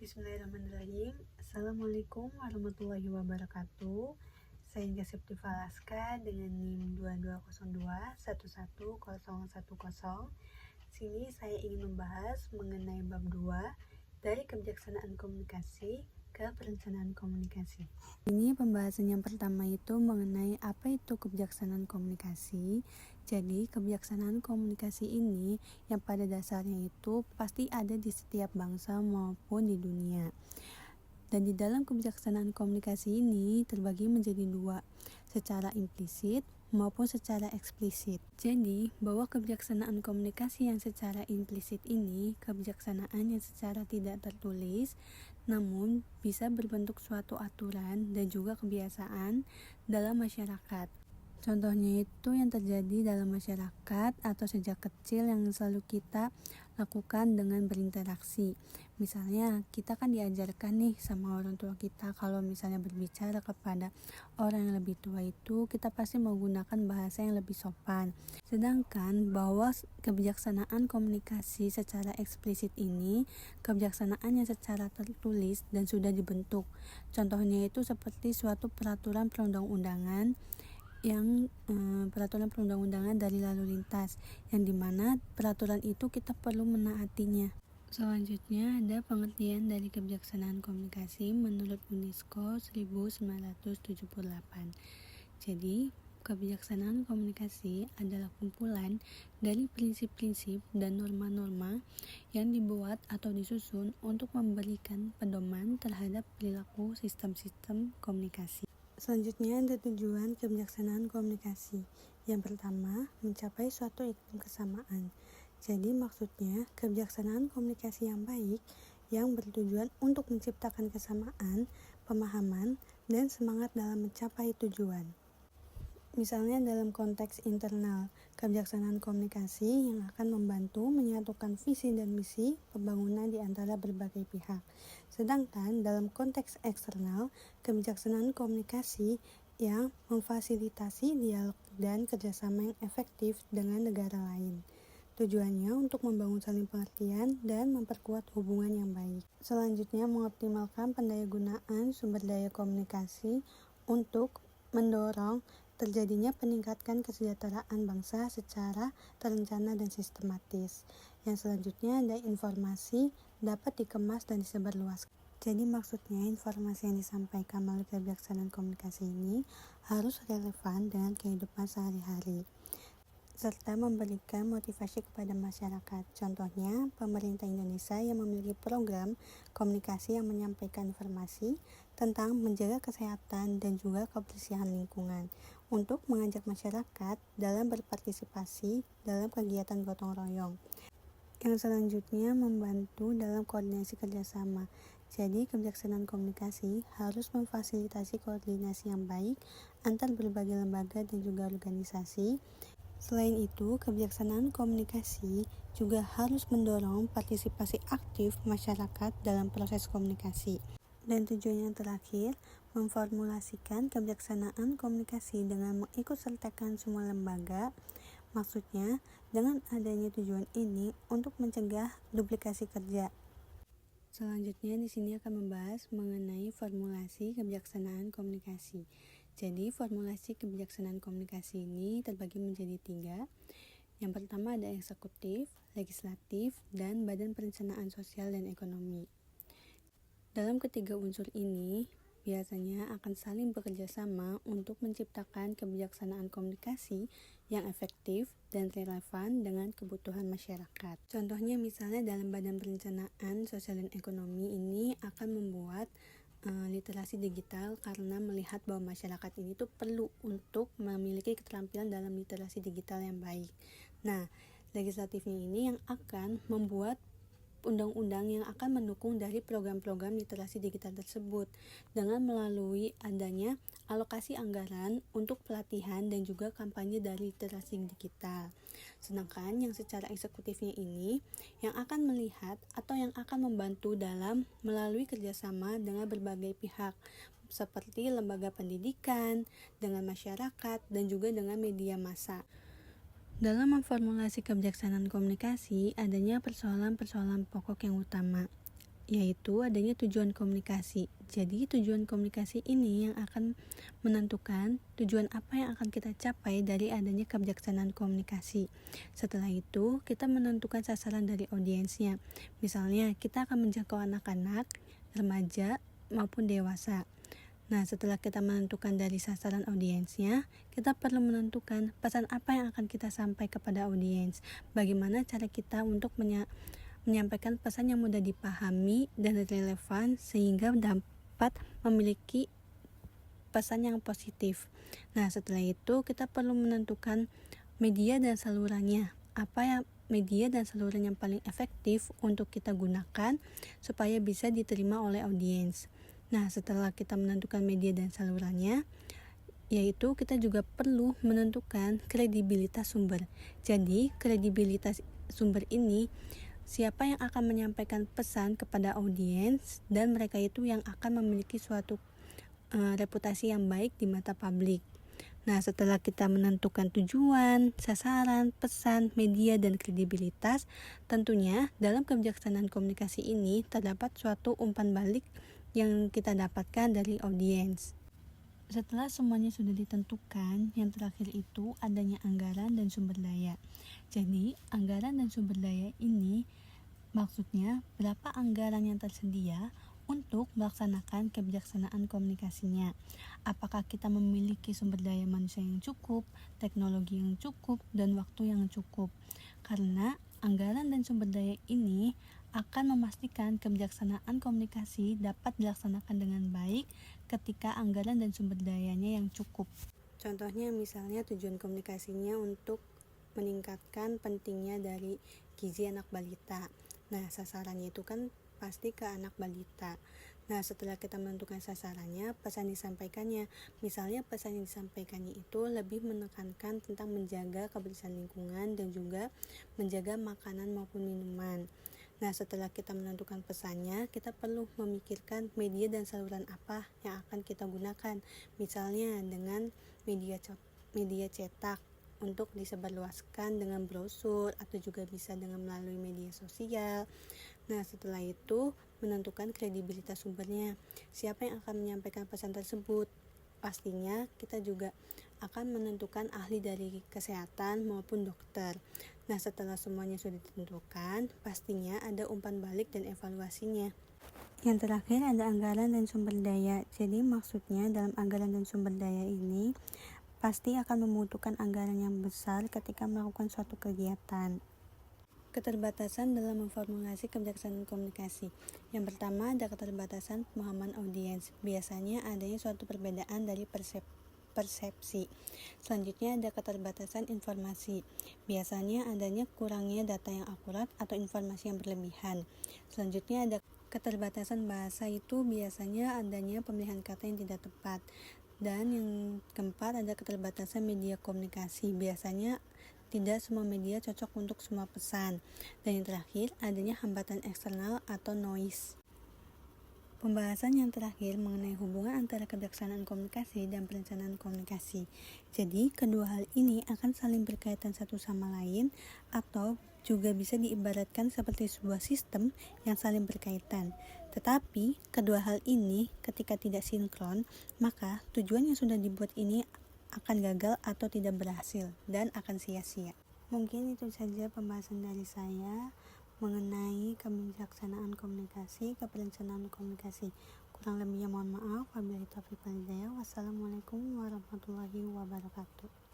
Bismillahirrahmanirrahim. Assalamualaikum warahmatullahi wabarakatuh. Saya Inga Septifa Laska dengan NIM 2202111010. Sini saya ingin membahas mengenai bab 2 dari kebijaksanaan komunikasi ke perencanaan komunikasi. Ini pembahasan yang pertama itu mengenai apa itu kebijaksanaan komunikasi. Jadi kebijaksanaan komunikasi ini yang pada dasarnya itu pasti ada di setiap bangsa maupun di dunia. Dan di dalam kebijaksanaan komunikasi ini terbagi menjadi dua, secara implisit maupun secara eksplisit. Jadi, bahwa kebijaksanaan komunikasi yang secara implisit ini kebijaksanaan yang secara tidak tertulis, namun bisa berbentuk suatu aturan dan juga kebiasaan dalam masyarakat. Contohnya itu yang terjadi dalam masyarakat atau sejak kecil yang selalu kita lakukan dengan berinteraksi. Misalnya kita kan diajarkan nih sama orang tua kita kalau misalnya berbicara kepada orang yang lebih tua itu kita pasti menggunakan bahasa yang lebih sopan. Sedangkan bahwa kebijaksanaan komunikasi secara eksplisit ini kebijaksanaan yang secara tertulis dan sudah dibentuk. Contohnya itu seperti suatu peraturan perundang-undangan yang peraturan perundang-undangan dari lalu lintas, yang dimana peraturan itu kita perlu menaatinya. Selanjutnya ada pengertian dari kebijaksanaan komunikasi menurut UNESCO 1978. Jadi kebijaksanaan komunikasi adalah kumpulan dari prinsip-prinsip dan norma-norma yang dibuat atau disusun untuk memberikan pedoman terhadap perilaku sistem-sistem komunikasi. Selanjutnya ada tujuan kebijaksanaan komunikasi. Yang pertama, mencapai suatu iklim kesamaan. Jadi maksudnya kebijaksanaan komunikasi yang baik yang bertujuan untuk menciptakan kesamaan, pemahaman, dan semangat dalam mencapai tujuan. Misalnya dalam konteks internal, kebijaksanaan komunikasi yang akan membantu menyatukan visi dan misi pembangunan di antara berbagai pihak. Sedangkan dalam konteks eksternal, kebijaksanaan komunikasi yang memfasilitasi dialog dan kerjasama yang efektif dengan negara lain. Tujuannya untuk membangun saling pengertian dan memperkuat hubungan yang baik. Selanjutnya, mengoptimalkan pendayagunaan sumber daya komunikasi untuk mendorong terjadinya peningkatan kesejahteraan bangsa secara terencana dan sistematis. Yang selanjutnya ada informasi dapat dikemas dan disebarluaskan. Jadi maksudnya informasi yang disampaikan melalui kebijaksanaan komunikasi ini harus relevan dengan kehidupan sehari-hari, serta memberikan motivasi kepada masyarakat. Contohnya, pemerintah Indonesia yang memiliki program komunikasi yang menyampaikan informasi tentang menjaga kesehatan dan juga kebersihan lingkungan untuk mengajak masyarakat dalam berpartisipasi dalam kegiatan gotong royong. Yang selanjutnya membantu dalam koordinasi kerjasama. Jadi kebijaksanaan komunikasi harus memfasilitasi koordinasi yang baik antar berbagai lembaga dan juga organisasi. Selain itu, kebijaksanaan komunikasi juga harus mendorong partisipasi aktif masyarakat dalam proses komunikasi. Dan tujuan yang terakhir, memformulasikan kebijaksanaan komunikasi dengan mengikutsertakan semua lembaga. Maksudnya, dengan adanya tujuan ini untuk mencegah duplikasi kerja. Selanjutnya di sini akan membahas mengenai formulasi kebijaksanaan komunikasi. Jadi formulasi kebijaksanaan komunikasi ini terbagi menjadi 3. Yang pertama ada eksekutif, legislatif, dan badan perencanaan sosial dan ekonomi. Dalam ketiga unsur ini biasanya akan saling bekerja sama untuk menciptakan kebijaksanaan komunikasi yang efektif dan relevan dengan kebutuhan masyarakat. Contohnya misalnya dalam badan perencanaan sosial dan ekonomi ini akan membuat literasi digital karena melihat bahwa masyarakat ini tuh perlu untuk memiliki keterampilan dalam literasi digital yang baik. Nah, legislatifnya ini yang akan membuat undang-undang yang akan mendukung dari program-program literasi digital tersebut dengan melalui adanya alokasi anggaran untuk pelatihan dan juga kampanye dari literasi digital. Sedangkan yang secara eksekutifnya ini yang akan melihat atau yang akan membantu dalam melalui kerjasama dengan berbagai pihak seperti lembaga pendidikan, dengan masyarakat, dan juga dengan media massa. Dalam memformulasi kebijaksanaan komunikasi, adanya persoalan-persoalan pokok yang utama. yaitu adanya tujuan komunikasi. Jadi tujuan komunikasi ini yang akan menentukan tujuan apa yang akan kita capai dari adanya kebijaksanaan komunikasi. Setelah itu, kita menentukan sasaran dari audiensnya. Misalnya, kita akan menjangkau anak-anak, remaja, maupun dewasa. Nah, setelah kita menentukan dari sasaran audiensnya, kita perlu menentukan pesan apa yang akan kita sampaikan kepada audiens. Bagaimana cara kita untuk menyampaikan pesan yang mudah dipahami dan relevan sehingga dapat memiliki pesan yang positif. Nah, setelah itu kita perlu menentukan media dan salurannya. Apa yang media dan saluran yang paling efektif untuk kita gunakan supaya bisa diterima oleh audiens. Nah, setelah kita menentukan media dan salurannya, yaitu kita juga perlu menentukan kredibilitas sumber. Jadi, kredibilitas sumber ini siapa yang akan menyampaikan pesan kepada audiens dan mereka itu yang akan memiliki suatu reputasi yang baik di mata publik. Nah, setelah kita menentukan tujuan, sasaran, pesan, media, dan kredibilitas, tentunya dalam kebijaksanaan komunikasi ini terdapat suatu umpan balik yang kita dapatkan dari audiens. Setelah semuanya sudah ditentukan, yang terakhir itu adanya anggaran dan sumber daya. Jadi, anggaran dan sumber daya ini maksudnya berapa anggaran yang tersedia untuk melaksanakan kebijaksanaan komunikasinya. Apakah kita memiliki sumber daya manusia yang cukup, teknologi yang cukup, dan waktu yang cukup. Karena anggaran dan sumber daya ini akan memastikan kebijaksanaan komunikasi dapat dilaksanakan dengan baik ketika anggaran dan sumber dayanya yang cukup. Contohnya misalnya tujuan komunikasinya untuk meningkatkan pentingnya dari gizi anak balita. Nah, sasarannya itu kan pasti ke anak balita. Nah, setelah kita menentukan sasarannya, pesan disampaikannya. Misalnya pesan yang disampaikannya itu lebih menekankan tentang menjaga kebersihan lingkungan dan juga menjaga makanan maupun minuman. Nah, setelah kita menentukan pesannya, kita perlu memikirkan media dan saluran apa yang akan kita gunakan. Misalnya dengan media cetak untuk disebarluaskan dengan brosur atau juga bisa dengan melalui media sosial. Nah, setelah itu menentukan kredibilitas sumbernya. Siapa yang akan menyampaikan pesan tersebut? Pastinya kita juga akan menentukan ahli dari kesehatan maupun dokter. Nah, setelah semuanya sudah ditentukan, pastinya ada umpan balik dan evaluasinya. Yang terakhir ada anggaran dan sumber daya. Jadi maksudnya dalam anggaran dan sumber daya ini pasti akan membutuhkan anggaran yang besar ketika melakukan suatu kegiatan. Keterbatasan dalam memformulasi kebijaksanaan komunikasi. Yang pertama ada keterbatasan pemahaman audiens. Biasanya adanya suatu perbedaan dari persepsi. Selanjutnya ada keterbatasan informasi. Biasanya adanya kurangnya data yang akurat atau informasi yang berlebihan. Selanjutnya ada keterbatasan bahasa, itu biasanya adanya pemilihan kata yang tidak tepat. Dan yang keempat ada keterbatasan media komunikasi. Biasanya tidak semua media cocok untuk semua pesan. Dan yang terakhir adanya hambatan eksternal atau noise. Pembahasan yang terakhir mengenai hubungan antara kebijaksanaan komunikasi dan perencanaan komunikasi. Jadi, kedua hal ini akan saling berkaitan satu sama lain atau juga bisa diibaratkan seperti sebuah sistem yang saling berkaitan. Tetapi, kedua hal ini ketika tidak sinkron, maka tujuan yang sudah dibuat ini akan gagal atau tidak berhasil dan akan sia-sia. Mungkin itu saja pembahasan dari saya mengenai kebijaksanaan komunikasi, keperencanaan komunikasi. Kurang lebihnya mohon maaf. Wabillahi taufiq wal hidayah. Wassalamualaikum warahmatullahi wabarakatuh.